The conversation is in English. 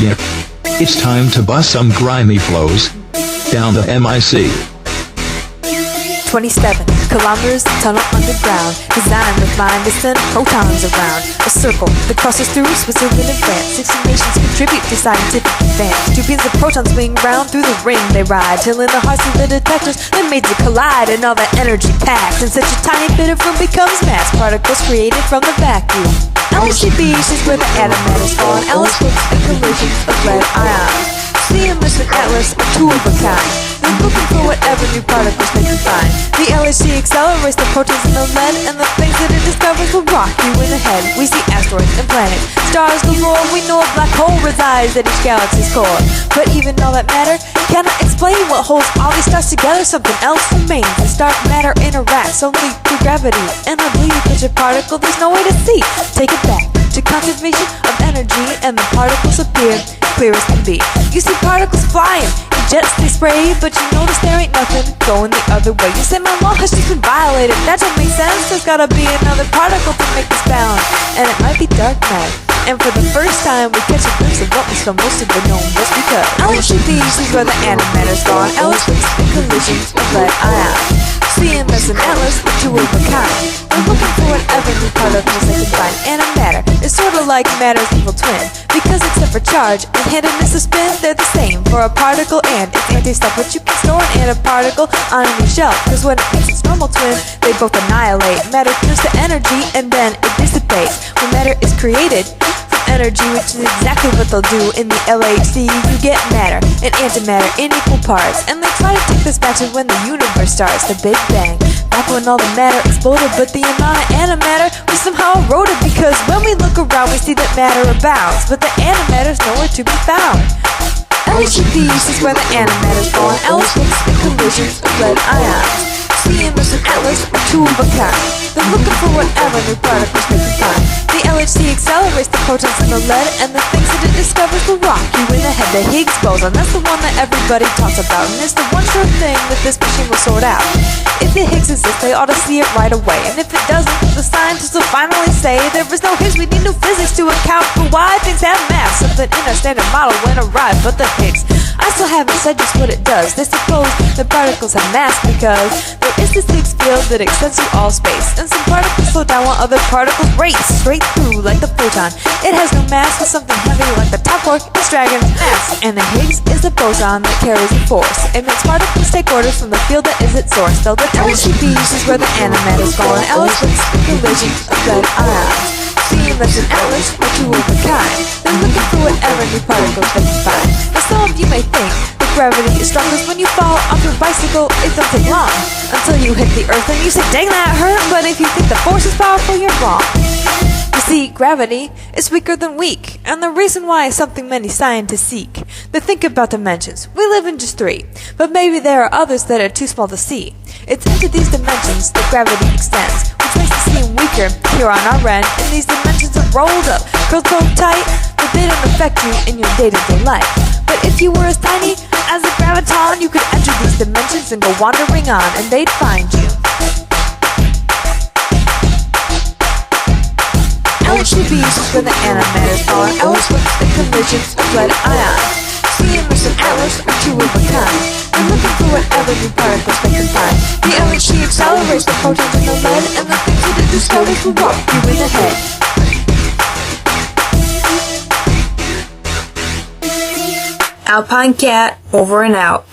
Yep. It's time to bust some grimy flows down the MIC. 27 kilometers tunnel underground, designed with mind to send protons around. A circle that crosses through Switzerland and France. 60 nations contribute to scientific advance. 2 beams of protons swing round through the ring they ride, till in the hearts of the detectors they're made to collide, and all that energy packed in such a tiny bit of room becomes mass particles created from the vacuum. LHC is where the atom matters fall, and Alice looks at collisions of red ions. CMS and Atlas are 2 of a kind. They're looking for whatever new particles they can find. The LHC accelerates the protons in the lead, and the things that it discovers will rock you in the head. We see asteroids and planets, stars galore. We know a black hole resides at each galaxy's core. But even all that matter cannot explain what holds all these stars together. Something else remains. As dark matter interacts only through gravity, and I believe such a particle there's no way to see. Take it back to conservation of energy, and the particles appear clear as can be. You see particles flying in jets they spray, but you notice there ain't nothing going the other way. You say my law has just been violated. That don't make sense. There's gotta be another particle to make this balance, and it might be dark night. And for the first time we catch a glimpse of what was supposed to be known just because LHC is where the antimatter's gone. Alice looks at collisions of lead ions. CMS and Atlas are 2 of a kind. They're looking for whatever new particles they can find. Antimatter is sort of like matter's evil twin, because except for charge and handedness of spin, they're the same for a particle and its anti-stuff. But you can store an antiparticle on a new shelf, because when it meets its normal twin, they both annihilate. Matter turns to energy and then it dissipates. When matter is created from energy, which is exactly what they'll do in the LHC, you get matter and antimatter in equal parts. And they try to take this back to when the universe starts, the Big Bang, back when all the matter exploded. But the amount of antimatter was somehow eroded, because when we look around we see that matter abounds, but the antimatter's nowhere to be found. LHC is where the antimatter's gone. Alice looks at collisions of lead ions. CMS and Atlas are 2 of a kind. They're looking for whatever new particles they can find. The LHC accelerates the protons in the lead, and the things that it discovers will rock you in the head. The Higgs boson, that's the one that everybody talks about, and it's the one sure thing that this machine will sort out. If the Higgs exists, they ought to see it right away, and if it doesn't, the scientists will finally say there is no Higgs. We need new physics to account for why things have mass. Something in our standard model went awry, but the Higgs, I still haven't said just what it does. They suppose the particles have mass because there is this Higgs field that extends through all space, and some particles slow down while other particles race straight through like the photon. It has no mass, but something heavy like the top quark is dragging mass. And the Higgs is a boson that carries a force. It makes particles take orders from the field that is its source. Though the LHC is where the antimatter's gone. Alice looks at collisions of lead ions. CMS and Atlas are 2 of a kind. They're looking for whatever new particles they can find. Now some of you may think that gravity is strongest when you fall off your bicycle. It don't take long until you hit the earth and you say, dang, that hurt. But if you think the force is powerful, you're wrong. You see, gravity is weaker than weak, and the reason why is something many scientists seek. They think about dimensions. We live in just 3, but maybe there are others that are too small to see. It's into these dimensions that gravity extends, which makes it seem weaker here on our end, and these dimensions are rolled up, curled so tight that they don't affect you in your day-to-day life. But if you were as tiny as a graviton, you could enter these dimensions and go wandering on, and they'd find you. LHC is where the antimatter's are. Alice looks at collisions of lead ions. CMS and Atlas are 2 of a kind. They're looking for whatever new particles they can find. The LHC accelerates the protons in the lead, and the things that it discovers will rock you in the head. Alpinekat, over and out.